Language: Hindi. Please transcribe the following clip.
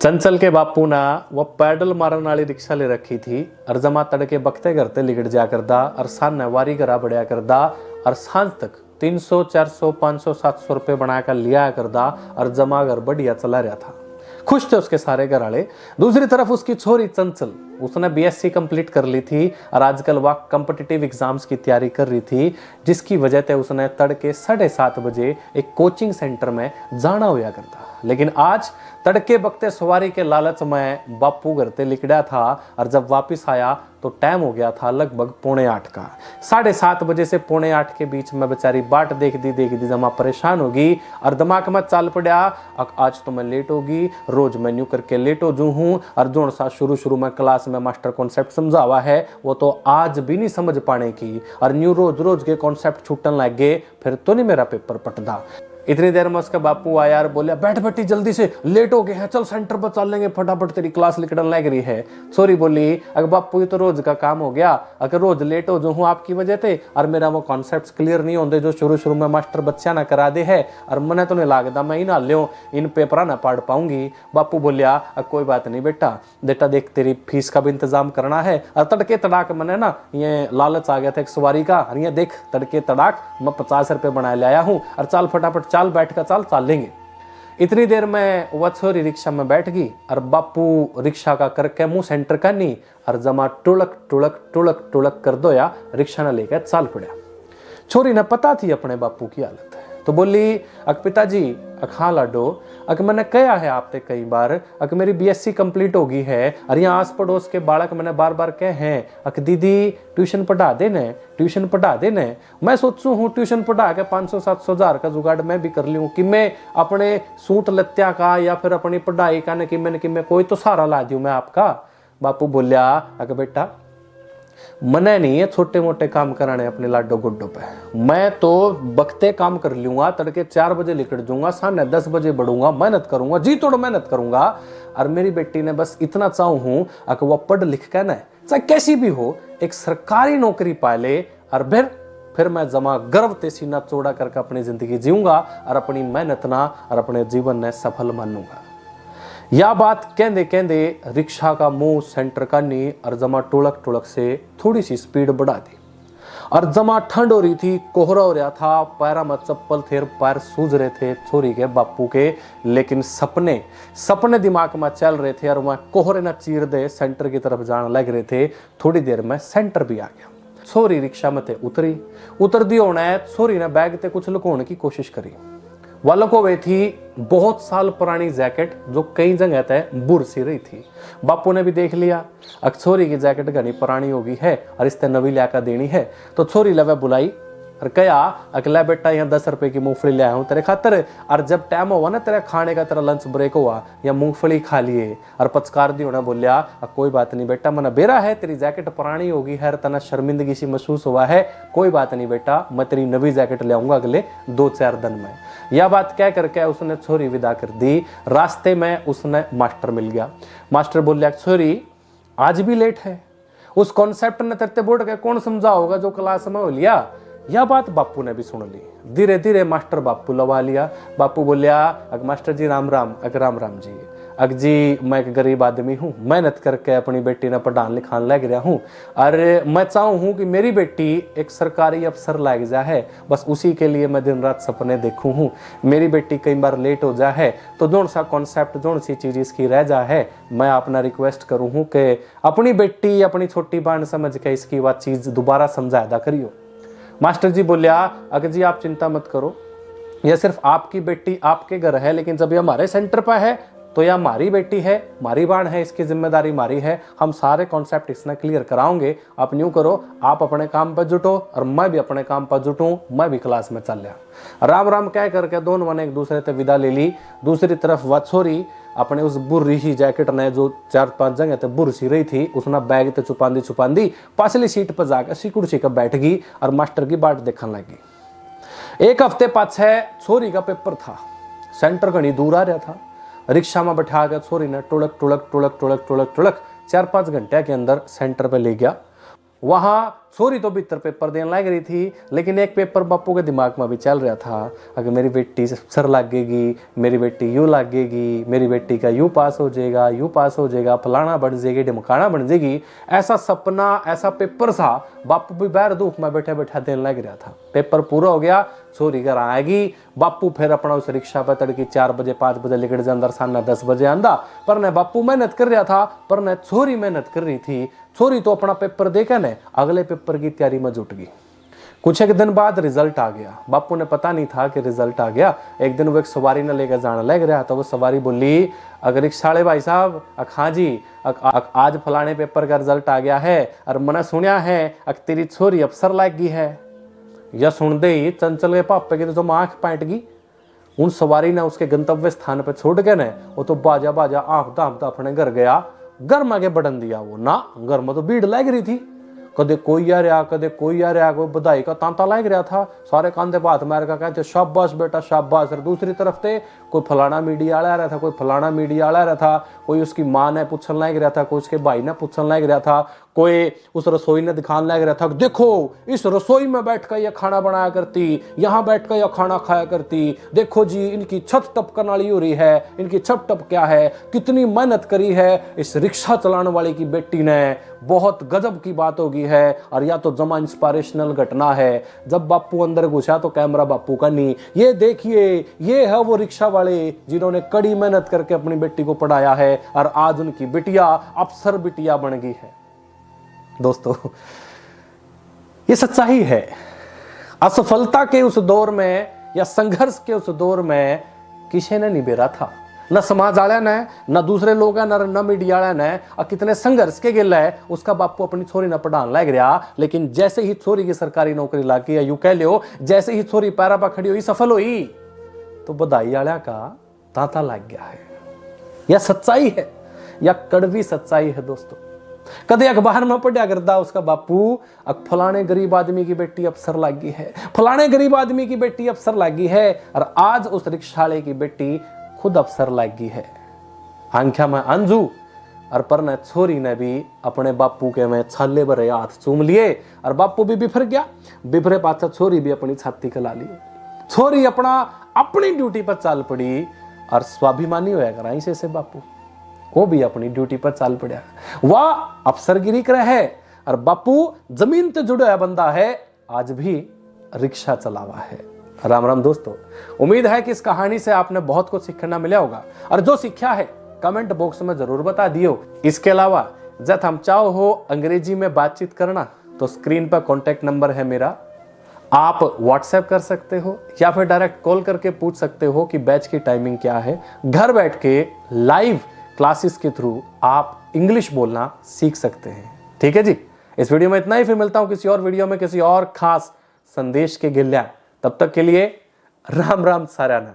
चंचल के बापू ना वो पैडल मारन वाली रिक्शा ले रखी थी और जमा तड़के बकते करते लिगड़ जा करदा और सान वारी करा बढ़िया करदा और सांझ तक 300 400 500 700 रुपए बनाकर लिया करदा और जमा घर बढ़िया चला रहा था। खुश थे उसके सारे घर वाले। दूसरी तरफ उसकी छोरी चंचल, उसने बीएससी कंप्लीट कर ली थी और आजकल वह कॉम्पिटिटिव एग्जाम्स की तैयारी कर रही थी, जिसकी वजह से उसने तड़के 7:30 बजे एक कोचिंग सेंटर में जाना होया करता। लेकिन आज तड़के बकते सवारी के लालच में बापू घर ते लिकड़ा था और जब वापस आया तो टाइम हो गया था लगभग 7:45 का। 7:30 बजे से 7:45 के बीच में बेचारी बाट देख दी जमा परेशान होगी और दिमाग में चाल पड़ा आज तो मैं लेट होगी, रोज मैं न्यू करके लेट हो जू हूँ और जोन सा शुरू में क्लास में मास्टर कॉन्सेप्ट समझावा है वो तो आज भी नहीं समझ पाने की और न्यू रोज के कॉन्सेप्ट छूटन लग गए, फिर तो नहीं मेरा पेपर पटदा। इतनी देर में उसका बापू आया और बोला बैठ बेटी जल्दी से, लेट हो गए हैं, चल सेंटर पर चल लेंगे फटाफट, तेरी क्लास लिखने लग रही है। छोरी बोली अगर बापू ये तो रोज का काम हो गया, अगर रोज लेट हो जो हूँ आपकी वजह से और मेरा वो कॉन्सेप्ट क्लियर नहीं होते जो शुरू में मास्टर बच्चा ना करा दे है और मैंने तो नहीं लागता मैं इन हाल्यों इन पेपर ना पढ़ पाऊंगी। बापू बोलिया कोई बात नहीं बेटा देख तेरी फीस का भी इंतजाम करना है और तड़के तड़ाक मैंने ना ये लालच आ गया था एक सवारी का और ये देख तड़के तड़ाक मैं 50 रुपए बना लाया हूँ और चल फटाफट चल बैठ कर चल लेंगे। इतनी देर में वह छोरी रिक्शा में बैठ गई और बापू रिक्शा का करके मुंह सेंटर का नहीं और जमा टुड़क कर दो या रिक्शा न लेकर चल पड़ा। छोरी ने पता थी अपने बापू की हालत है तो बोली पिताजी हाँ लाडो मैंने कहा है आपसे कई बार मेरी बीएससी कंप्लीट होगी है और यहाँ आस पड़ोस के बालक मैंने बार कहे हैं दीदी ट्यूशन पढ़ा देने मैं सोचू हूँ ट्यूशन पढ़ा के 500-700 हजार का जुगाड़ मैं भी कर लूँ कि मैं अपने सूट लत्या का या फिर अपनी पढ़ाई का कि मैं कोई तो सहारा ला दूँ मैं आपका। बापू बोलिया बेटा मने नहीं है छोटे मोटे काम कराने अपने लाडो गुड्डो पे, मैं तो बखते काम कर लूंगा, तड़के 4 बजे निकल जाऊंगा, 10:30 बजे बढ़ूंगा, मेहनत करूंगा, जी तोड़ मेहनत करूंगा और मेरी बेटी ने बस इतना चाहू हूं कि वह पढ़ लिख के ना चाहे कैसी भी हो एक सरकारी नौकरी पा ले और फिर मैं जमा गर्व ते सीना चौड़ा करके अपनी जिंदगी जीऊंगा और अपनी मेहनत ना और अपने जीवन ने सफल मानूंगा। यह बात कहते रिक्शा का मुंह सेंटर का नी और जमा टुड़क से थोड़ी सी स्पीड बढ़ा दी और जमा ठंड हो रही थी, कोहरा हो रहा था, पैरा में चप्पल थे, पैर सूज रहे थे छोरी के बापू के, लेकिन सपने दिमाग में चल रहे थे और वह कोहरे न चीर दे सेंटर की तरफ जाने लग रहे थे। थोड़ी देर में सेंटर भी आ गया। छोरी रिक्शा में थे उतर दी होना है। छोरी ने बैग ते कुछ लुकोने की कोशिश करी, वालों को वे थी बहुत साल पुरानी जैकेट जो कई जगह तय बुर सी रही थी। बापू ने भी देख लिया छोरी की जैकेट घनी पुरानी होगी है और इस तरह नवी लाकर देनी है तो छोरी लवे बुलाई और कहा अगला बेटा यहाँ 10 रुपए की मूंगफली ले आया हूँ तेरे खातर और जब टाइम हुआ ना तेरा खाने का तेरा लंच ब्रेक हुआ या मूंगफली खा लिए और पचकार दी होना बोलिया कोई बात नहीं बेटा मना बेरा है तेरी जैकेट पुरानी होगी है तना शर्मिंदगी सी महसूस हुआ है, कोई बात नहीं बेटा मैं तेरी नवी जैकेट ले आऊंगा अगले 2-4 दिन में। यह बात कह करके उसने छोरी विदा कर दी। रास्ते में उसने मास्टर मिल गया। मास्टर बोलिया छोरी आज भी लेट है, उस कॉन्सेप्ट ने तेरे बोर्ड के कौन समझा होगा जो क्लास में हो लिया। यह बात बापू ने भी सुन ली। धीरे धीरे मास्टर बापू लवा लिया। बापू बोलिया मास्टर जी राम राम जी जी मैं एक गरीब आदमी हूँ, मेहनत करके अपनी बेटी ने पढ़ान लिखान लग रहा हूँ और मैं चाहूँ हूँ कि मेरी बेटी एक सरकारी अफसर लग जा है, बस उसी के लिए मैं दिन रात सपने देखूँ हूँ। मेरी बेटी कई बार लेट हो जा है तो जोन सा कॉन्सेप्ट जोन सी चीज़ इसकी रह जा है मैं अपना रिक्वेस्ट करूँ हूँ कि अपनी बेटी अपनी छोटी बहन समझ के इसकी बात चीज़ दोबारा समझाया करियो। मास्टर जी बोलिया जी आप चिंता मत करो, यह सिर्फ आपकी बेटी आपके घर है, लेकिन जब ये हमारे सेंटर पर है तो यह हमारी बेटी है, हमारी बाण है, इसकी जिम्मेदारी हमारी है, हम सारे कॉन्सेप्ट इसने क्लियर कराओगे। आप न्यू करो, आप अपने काम पर जुटो और मैं भी अपने काम पर जुटूं, मैं भी क्लास में चल रहा। राम राम कह करके दोनों ने एक दूसरे से विदा ले ली। दूसरी तरफ वह छोरी अपने उस बुरी ही जैकेट ने जो 4-5 जगह ते बुर सी रही थी उसने बैग ते छुपांदी पासली सीट पर जाकर सी कुर्सी पर बैठ गई और मास्टर की बाट देखने लगी। एक हफ्ते पाछे छोरी का पेपर था, सेंटर घनी दूर आ रहा था। रिक्शा में बैठा कर छोरी ने टुड़क 4-5 घंटे के अंदर सेंटर पे ले गया। वहां छोरी तो भीतर पेपर देने लग रही थी, लेकिन एक पेपर बापू के दिमाग में भी चल रहा था, अगर मेरी बेटी सर लगेगी, मेरी बेटी यूँ लगेगी, मेरी बेटी का यूँ पास हो जाएगा, यूँ पास हो जाएगा, फलाना बन जाएगी, ढिमकाना बन जाएगी, ऐसा सपना, ऐसा पेपर था। बापू भी बैर धूप में बैठे बैठा देने लग रहा था। पेपर पूरा हो गया, छोरी घर आएगी, बापू फिर अपना उस रिक्शा पर तड़की 4 बजे 5 बजे निकल जाता, साना 10 बजे आंदा। पर न बापू मेहनत कर रहा था, पर न छोरी मेहनत कर रही थी। छोरी तो अपना पेपर देकर न अगले पेपर की तैयारी में जुट गई। कुछ एक दिन बाद रिजल्ट आ गया। बापू ने पता नहीं था कि रिजल्ट आ गया। एक दिन वो एक सवारी ने लेकर जाने लग रहा था। वो सवारी बोली, अगर रिक्शावाले भाई साहब, हाँ जी, आज फलाने पेपर का रिजल्ट आ गया है और मैंने सुना है तेरी छोरी अफसर लाग गई है। यह सुन दे ही चंचल के पापे की तो आंख पैंट गई। उन सवारी ने उसके गंतव्य स्थान पर छोड़ के न वो तो बाजा बाजा आफता आफता अपने घर गया। घर में आगे बढ़न दिया वो ना, घर में तो भीड़ लग रही थी, कदे कोई आ रहा, कदे कोई आ रहा, कोई बधाई का तांता लग रहा था। सारे कांधे पे हाथ मार का कहते शाबाश बेटा शाबाश। और दूसरी तरफ थे कोई फलाना मीडिया वाला आ रहा था, कोई फलाना मीडिया वाला आ रहा था, कोई उसकी माँ ने पूछने लग रहा था, कोई उसके भाई ने पूछने लग रहा था, कोई उस रसोई ने दिखाने लग रहा था, देखो इस रसोई में बैठ कर यह खाना बनाया करती, यहाँ बैठ कर यह खाना खाया करती, देखो जी इनकी छत टपकन वाली हो रही है, इनकी छत टप क्या है, कितनी मेहनत करी है इस रिक्शा चलाने वाली की बेटी ने, बहुत गजब की बात होगी है। और या तो जमा इंस्पिरेशनल घटना है। जब बापू अंदर घुसा तो कैमरा बापू का नहीं, ये देखिए ये है वो रिक्शा वाले जिन्होंने कड़ी मेहनत करके अपनी बेटी को पढ़ाया है और आज उनकी बिटिया अफसर बिटिया बन गई है। दोस्तों, ये सच्चाई है। असफलता के उस दौर में या संघर्ष के उस दौर में किसी ने नहीं बेरा था, न समाज वाले ने, न दूसरे लोग हैं, न मीडिया वाले ने। और कितने संघर्ष के गिल है उसका बापू अपनी छोरी न पढ़ाने लग रहा। लेकिन जैसे ही छोरी की सरकारी नौकरी लागी, या यूं कह लो जैसे ही छोरी पैरा पा खड़ी हुई, सफल हुई, तो बधाई वाला का तांता लग गया है। यह सच्चाई है, या कड़वी सच्चाई है दोस्तों। कदे अखबार में पढ़ा करता उसका बापू, फलाने गरीब आदमी की बेटी अफसर लागी है, फलाने गरीब आदमी की बेटी अफसर लागी है। और आज उस रिक्शावाले की बेटी खुद अफसर लागी है। आंख्या में अंजू और पर न छोरी ने भी अपने बापू के में छाले भरे हाथ चूम लिए और बापू भी बिफर गया। बिफरे पाछा छोरी भी अपनी छाती खिला ली। छोरी अपनी ड्यूटी पर चाल पड़ी और स्वाभिमानी होया कराई से बापू, वो भी अपनी ड्यूटी पर चाल पड़ा। वह अफसरगिरी कर है और बापू जमीन से जुड़ा बंदा है, आज भी रिक्शा चलावा है। राम राम दोस्तों, उम्मीद है कि इस कहानी से आपने बहुत कुछ सीखना मिला होगा और जो सीखा है कमेंट बॉक्स में जरूर बता दियो। इसके अलावा जब हम चाहो हो अंग्रेजी में बातचीत करना तो स्क्रीन पर कॉन्टेक्ट नंबर है मेरा, आप व्हाट्सएप कर सकते हो या फिर डायरेक्ट कॉल करके पूछ सकते हो कि बैच की टाइमिंग क्या है। घर बैठ के लाइव क्लासेस के थ्रू आप इंग्लिश बोलना सीख सकते हैं। ठीक है जी, इस वीडियो में इतना ही। फिर मिलता हूं किसी और वीडियो में किसी और खास संदेश के गिल्ला। तब तक के लिए राम राम साराना।